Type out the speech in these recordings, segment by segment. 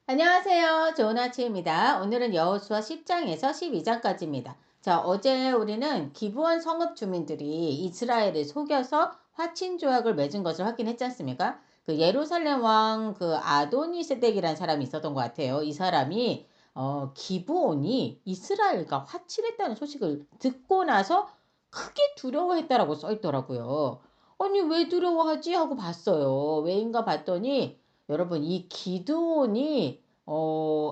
안녕하세요. 좋은 아침입니다. 오늘은 여호수아 10장에서 12장까지입니다. 자, 어제 우리는 기브온 성읍 주민들이 이스라엘을 속여서 화친 조약을 맺은 것을 확인했지 않습니까? 그 예루살렘 왕 그 아도니세덱이라는 사람이 있었던 것 같아요. 이 사람이 기브온이 이스라엘과 화친했다는 소식을 듣고 나서 크게 두려워했다라고 써 있더라고요. 아니 왜 두려워하지 하고 봤어요. 왜인가 봤더니 여러분 이 기드온이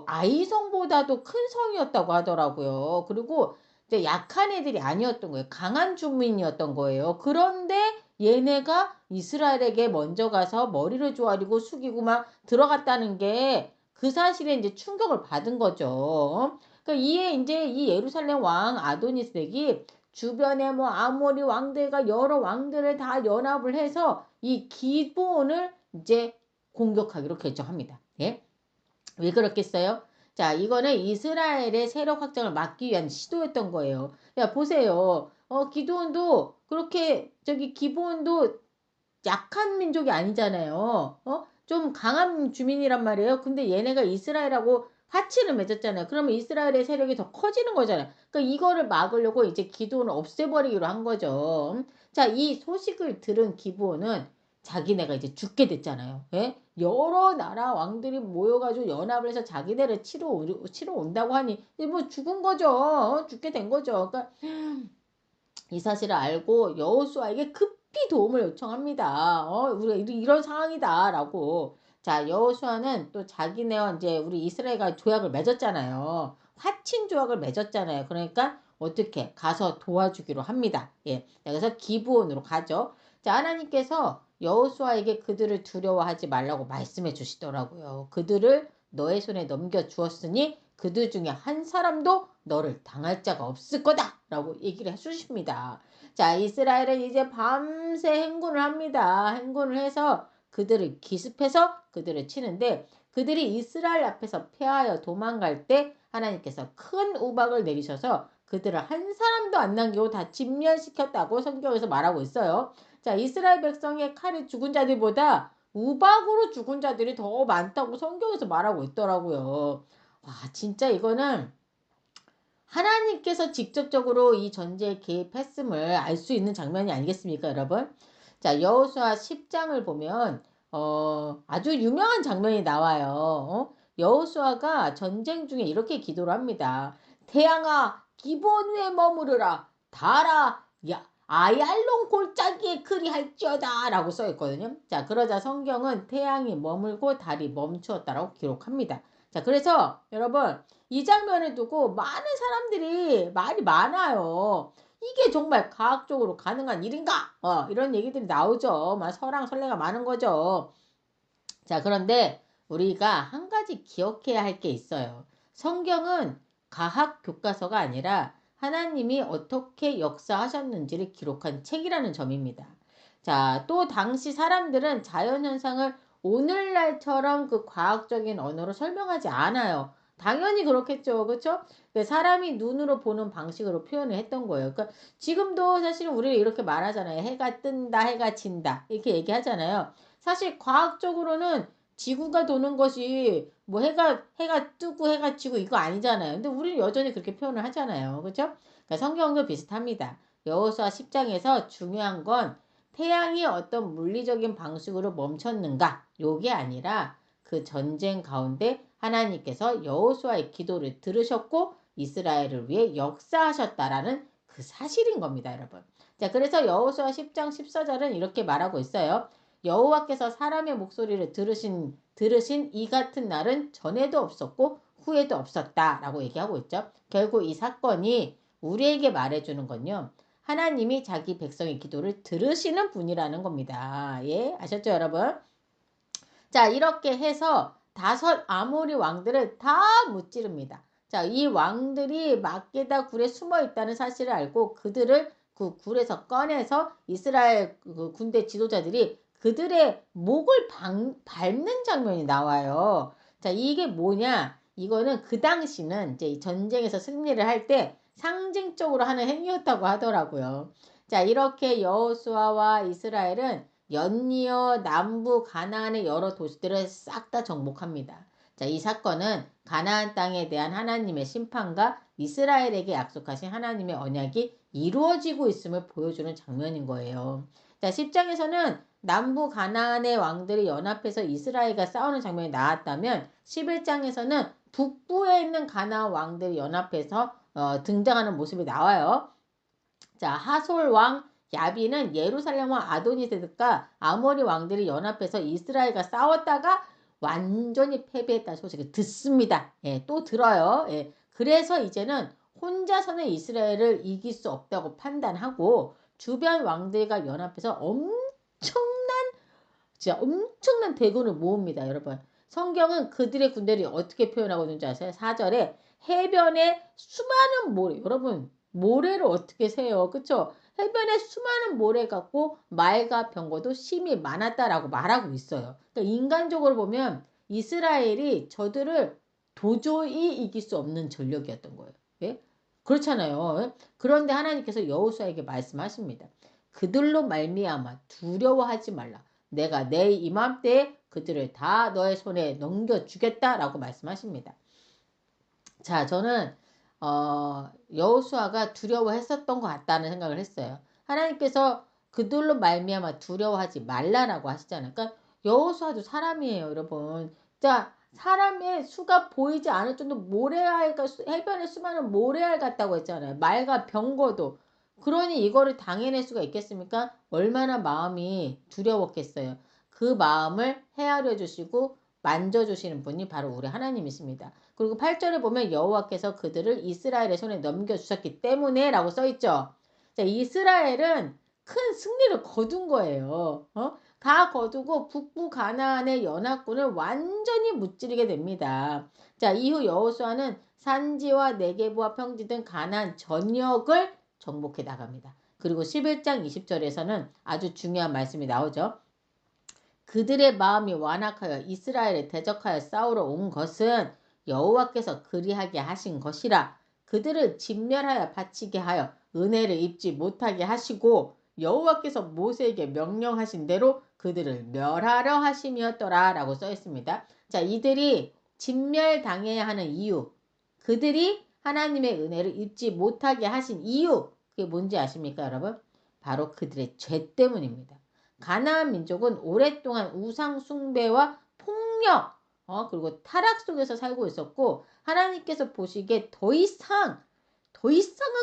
아이성보다도 큰 성이었다고 하더라고요. 그리고 이제 약한 애들이 아니었던 거예요. 강한 주민이었던 거예요. 그런데 얘네가 이스라엘에게 먼저 가서 머리를 조아리고 숙이고 막 들어갔다는 게 그 사실에 이제 충격을 받은 거죠. 그러니까 이에 이제 이 예루살렘 왕 아도니스덱이 주변에 뭐 아모리 왕들과 여러 왕들을 다 연합을 해서 이 기브온을 이제 공격하기로 결정합니다. 예? 왜 그렇겠어요? 자, 이거는 이스라엘의 세력 확장을 막기 위한 시도였던 거예요. 야, 보세요. 기드온도 그렇게 기브온도 약한 민족이 아니잖아요. 좀 강한 주민이란 말이에요. 근데 얘네가 이스라엘하고 화친을 맺었잖아요. 그러면 이스라엘의 세력이 더 커지는 거잖아요. 그러니까 이거를 막으려고 이제 기드온을 없애버리기로 한 거죠. 자, 이 소식을 들은 기브온은 자기네가 이제 죽게 됐잖아요. 예? 여러 나라 왕들이 모여가지고 연합을 해서 자기네를 치러 온다고 하니 뭐 죽은 거죠. 죽게 된 거죠. 그러니까 이 사실을 알고 여호수아에게 급히 도움을 요청합니다. 우리가 이런 상황이다라고. 자, 여호수아는 또 자기네와 이제 우리 이스라엘과 조약을 맺었잖아요. 화친 조약을 맺었잖아요. 그러니까 어떻게 가서 도와주기로 합니다. 예. 그래서 기브온으로 가죠. 자, 하나님께서 여호수아에게 그들을 두려워하지 말라고 말씀해 주시더라고요. 그들을 너의 손에 넘겨 주었으니 그들 중에 한 사람도 너를 당할 자가 없을 거다 라고 얘기를 해주십니다. 자, 이스라엘은 이제 밤새 행군을 합니다. 행군을 해서 그들을 기습해서 그들을 치는데 그들이 이스라엘 앞에서 패하여 도망갈 때 하나님께서 큰 우박을 내리셔서 그들을 한 사람도 안 남기고 다 진멸시켰다고 성경에서 말하고 있어요. 자, 이스라엘 백성의 칼에 죽은 자들보다 우박으로 죽은 자들이 더 많다고 성경에서 말하고 있더라고요. 와, 진짜 이거는 하나님께서 직접적으로 이 전쟁에 개입했음을 알 수 있는 장면이 아니겠습니까, 여러분? 자, 여호수아 10장을 보면 아주 유명한 장면이 나와요. 여호수아가 전쟁 중에 이렇게 기도를 합니다. 태양아, 기본 위에 머무르라. 달아, 야, 아얄론 골짜기에 그리할지어다 라고 써 있거든요. 자, 그러자 성경은 태양이 머물고 달이 멈추었다라고 기록합니다. 자, 그래서 여러분 이 장면을 두고 많은 사람들이 말이 많아요. 이게 정말 과학적으로 가능한 일인가? 이런 얘기들이 나오죠. 막 설왕설래가 많은 거죠. 자, 그런데 우리가 한 가지 기억해야 할 게 있어요. 성경은 과학 교과서가 아니라 하나님이 어떻게 역사하셨는지를 기록한 책이라는 점입니다. 자, 또 당시 사람들은 자연현상을 오늘날처럼 그 과학적인 언어로 설명하지 않아요. 당연히 그렇겠죠. 그렇죠? 사람이 눈으로 보는 방식으로 표현을 했던 거예요. 그러니까 지금도 사실은 우리가 이렇게 말하잖아요. 해가 뜬다, 해가 진다. 이렇게 얘기하잖아요. 사실 과학적으로는 지구가 도는 것이 뭐 해가 뜨고 해가 지고 이거 아니잖아요. 근데 우리는 여전히 그렇게 표현을 하잖아요. 그렇죠? 그러니까 성경도 비슷합니다. 여호수아 10장에서 중요한 건 태양이 어떤 물리적인 방식으로 멈췄는가 요게 아니라 그 전쟁 가운데 하나님께서 여호수아의 기도를 들으셨고 이스라엘을 위해 역사하셨다라는 그 사실인 겁니다, 여러분. 자, 그래서 여호수아 10장 14절은 이렇게 말하고 있어요. 여호와께서 사람의 목소리를 들으신 이 같은 날은 전에도 없었고 후에도 없었다라고 얘기하고 있죠. 결국 이 사건이 우리에게 말해주는 건요. 하나님이 자기 백성의 기도를 들으시는 분이라는 겁니다. 예, 아셨죠, 여러분? 자, 이렇게 해서 다섯 아모리 왕들을 다 무찌릅니다. 자, 이 왕들이 막게다 굴에 숨어 있다는 사실을 알고 그들을 그 굴에서 꺼내서 이스라엘 그 군대 지도자들이 그들의 목을 밟는 장면이 나와요. 자, 이게 뭐냐? 이거는 그 당시는 이제 전쟁에서 승리를 할 때 상징적으로 하는 행위였다고 하더라고요. 자, 이렇게 여호수아와 이스라엘은 연이어 남부 가나안의 여러 도시들을 싹 다 정복합니다. 자, 이 사건은 가나안 땅에 대한 하나님의 심판과 이스라엘에게 약속하신 하나님의 언약이 이루어지고 있음을 보여주는 장면인 거예요. 자, 10장에서는 남부 가나안의 왕들이 연합해서 이스라엘과 싸우는 장면이 나왔다면 11장에서는 북부에 있는 가나안 왕들이 연합해서 등장하는 모습이 나와요. 자, 하솔 왕 야비는 예루살렘 왕 아도니세덱과 아모리 왕들이 연합해서 이스라엘과 싸웠다가 완전히 패배했다는 소식을 듣습니다. 예, 또 들어요. 예, 그래서 이제는 혼자서는 이스라엘을 이길 수 없다고 판단하고 주변 왕들과 연합해서 진짜 엄청난 대군을 모읍니다, 여러분. 성경은 그들의 군대를 어떻게 표현하고 있는지 아세요? 4절에 해변에 수많은 모래, 여러분, 모래를 어떻게 세요? 그쵸? 해변에 수많은 모래 갖고 말과 병거도 심히 많았다라고 말하고 있어요. 그러니까 인간적으로 보면 이스라엘이 저들을 도저히 이길 수 없는 전력이었던 거예요. 예? 그렇잖아요. 그런데 하나님께서 여호수아에게 말씀하십니다. 그들로 말미암아 두려워하지 말라. 내가 내 이맘때에 그들을 다 너의 손에 넘겨주겠다라고 말씀하십니다. 자, 저는 여호수아가 두려워했었던 것 같다는 생각을 했어요. 하나님께서 그들로 말미암아 두려워하지 말라라고 하시잖아요. 그러니까 여호수아도 사람이에요, 여러분. 자, 사람의 수가 보이지 않을 정도 모래알과 해변에 수많은 모래알 같다고 했잖아요. 말과 병거도. 그러니 이거를 당해낼 수가 있겠습니까? 얼마나 마음이 두려웠겠어요. 그 마음을 헤아려 주시고 만져주시는 분이 바로 우리 하나님이십니다. 그리고 8절에 보면 여호와께서 그들을 이스라엘의 손에 넘겨주셨기 때문에 라고 써있죠. 자, 이스라엘은 큰 승리를 거둔 거예요. 다 거두고 북부 가나안의 연합군을 완전히 무찌르게 됩니다. 자, 이후 여호수아는 산지와 네게부와 평지 등 가나안 전역을 정복해 나갑니다. 그리고 11장 20절에서는 아주 중요한 말씀이 나오죠. 그들의 마음이 완악하여 이스라엘에 대적하여 싸우러 온 것은 여호와께서 그리하게 하신 것이라. 그들을 진멸하여 바치게 하여 은혜를 입지 못하게 하시고 여호와께서 모세에게 명령하신 대로 그들을 멸하려 하심이었더라 라고 써 있습니다. 자, 이들이 진멸당해야 하는 이유, 그들이 하나님의 은혜를 입지 못하게 하신 이유, 그게 뭔지 아십니까, 여러분? 바로 그들의 죄 때문입니다. 가나안 민족은 오랫동안 우상 숭배와 폭력, 그리고 타락 속에서 살고 있었고 하나님께서 보시기에 더 이상은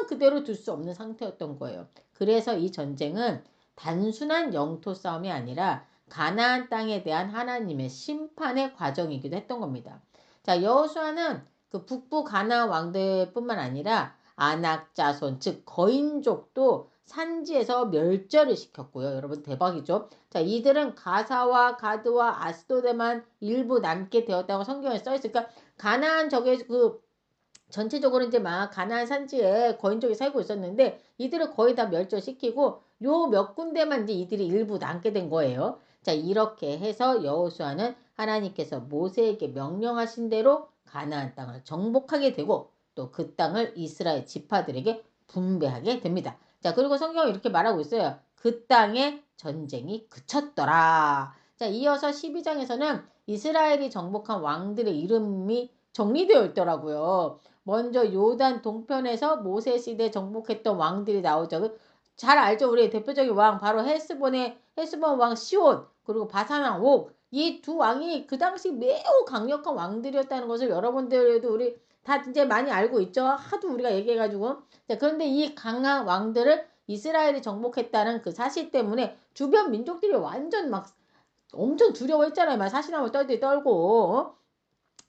그대로 둘 수 없는 상태였던 거예요. 그래서 이 전쟁은 단순한 영토 싸움이 아니라 가나안 땅에 대한 하나님의 심판의 과정이기도 했던 겁니다. 자, 여호수아는 그 북부 가나안 왕들뿐만 아니라 아낙 자손, 즉 거인족도 산지에서 멸절을 시켰고요. 여러분 대박이죠. 자, 이들은 가사와 가드와 아스도데만 일부 남게 되었다고 성경에 써 있으니까 가나안 적의 그 전체적으로 이제 막 가나안 산지에 거인족이 살고 있었는데 이들을 거의 다 멸절시키고 요 몇 군데만 이제 이들이 일부 남게 된 거예요. 자, 이렇게 해서 여호수아는 하나님께서 모세에게 명령하신 대로 가나안 땅을 정복하게 되고 또 그 땅을 이스라엘 지파들에게 분배하게 됩니다. 자, 그리고 성경은 이렇게 말하고 있어요. 그 땅에 전쟁이 그쳤더라. 자, 이어서 12장에서는 이스라엘이 정복한 왕들의 이름이 정리되어 있더라고요. 먼저 요단 동편에서 모세 시대 정복했던 왕들이 나오죠. 잘 알죠? 우리 대표적인 왕 바로 헤스본 왕 시온 그리고 바산 왕 옥. 이 두 왕이 그 당시 매우 강력한 왕들이었다는 것을 여러분들도 우리 다 이제 많이 알고 있죠. 하도 우리가 얘기해가지고. 자, 그런데 이 강한 왕들을 이스라엘이 정복했다는 그 사실 때문에 주변 민족들이 완전 막 엄청 두려워했잖아요. 막 사시나무 떨고.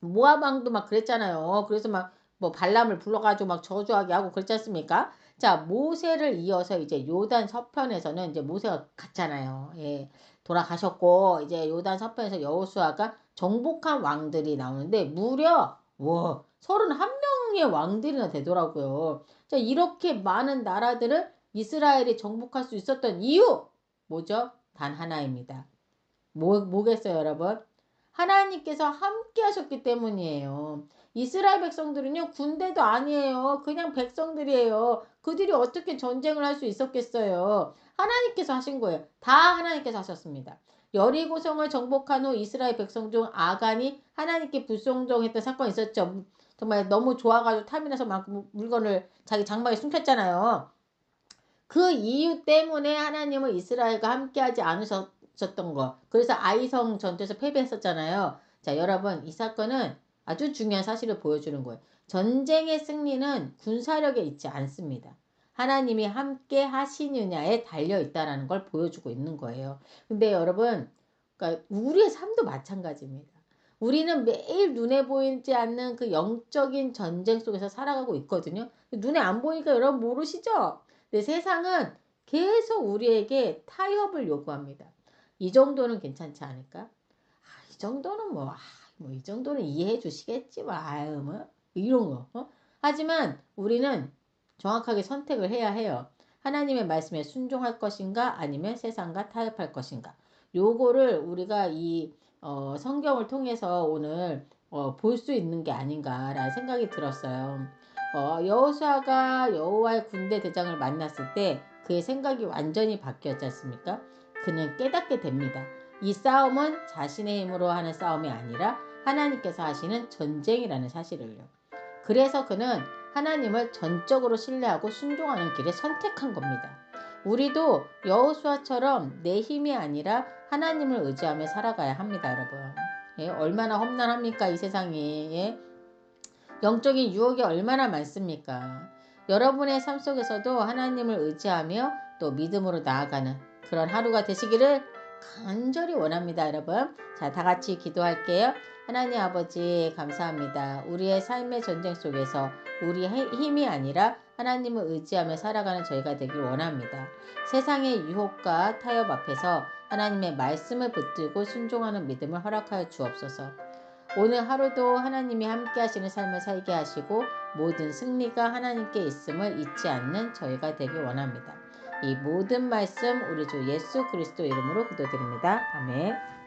모압 왕도 막 그랬잖아요. 그래서 막 뭐 발람을 불러가지고 막 저주하게 하고 그랬지 않습니까? 자, 모세를 이어서 이제 요단 서편에서는 이제 모세가 갔잖아요. 예, 돌아가셨고 이제 요단 서편에서 여호수아가 정복한 왕들이 나오는데 무려 31명의 왕들이나 되더라고요. 자, 이렇게 많은 나라들을 이스라엘이 정복할 수 있었던 이유 뭐죠? 단 하나입니다. 뭐겠어요, 여러분? 하나님께서 함께 하셨기 때문이에요. 이스라엘 백성들은요, 군대도 아니에요. 그냥 백성들이에요. 그들이 어떻게 전쟁을 할 수 있었겠어요? 하나님께서 하신 거예요. 다 하나님께서 하셨습니다. 여리고성을 정복한 후 이스라엘 백성 중 아간이 하나님께 불순종했던 사건이 있었죠. 정말 너무 좋아가지고 탐이 나서 막 물건을 자기 장막에 숨겼잖아요. 그 이유 때문에 하나님은 이스라엘과 함께하지 않으셨던 거. 그래서 아이성 전투에서 패배했었잖아요. 자, 여러분, 이 사건은 아주 중요한 사실을 보여주는 거예요. 전쟁의 승리는 군사력에 있지 않습니다. 하나님이 함께 하시느냐에 달려 있다는 걸 보여주고 있는 거예요. 근데 여러분, 그러니까 우리의 삶도 마찬가지입니다. 우리는 매일 눈에 보이지 않는 그 영적인 전쟁 속에서 살아가고 있거든요. 눈에 안 보이니까 여러분 모르시죠? 근데 세상은 계속 우리에게 타협을 요구합니다. 이 정도는 괜찮지 않을까? 이 정도는 이 정도는 이해해 주시겠지, 뭐, 이런 거. 하지만 우리는 정확하게 선택을 해야 해요. 하나님의 말씀에 순종할 것인가, 아니면 세상과 타협할 것인가. 요거를 우리가 이 성경을 통해서 오늘 볼 수 있는 게 아닌가라는 생각이 들었어요. 여호수아가 여호와의 군대 대장을 만났을 때 그의 생각이 완전히 바뀌었지 않습니까? 그는 깨닫게 됩니다. 이 싸움은 자신의 힘으로 하는 싸움이 아니라 하나님께서 하시는 전쟁이라는 사실을요. 그래서 그는 하나님을 전적으로 신뢰하고 순종하는 길을 선택한 겁니다. 우리도 여호수아처럼 내 힘이 아니라 하나님을 의지하며 살아가야 합니다, 여러분. 예, 얼마나 험난합니까, 이 세상이. 예? 영적인 유혹이 얼마나 많습니까? 여러분의 삶 속에서도 하나님을 의지하며 또 믿음으로 나아가는 그런 하루가 되시기를 간절히 원합니다, 여러분. 자, 다 같이 기도할게요. 하나님 아버지 감사합니다. 우리의 삶의 전쟁 속에서 우리의 힘이 아니라 하나님을 의지하며 살아가는 저희가 되길 원합니다. 세상의 유혹과 타협 앞에서 하나님의 말씀을 붙들고 순종하는 믿음을 허락하여 주옵소서. 오늘 하루도 하나님이 함께 하시는 삶을 살게 하시고 모든 승리가 하나님께 있음을 잊지 않는 저희가 되길 원합니다. 이 모든 말씀 우리 주 예수 그리스도 이름으로 기도드립니다. 아멘.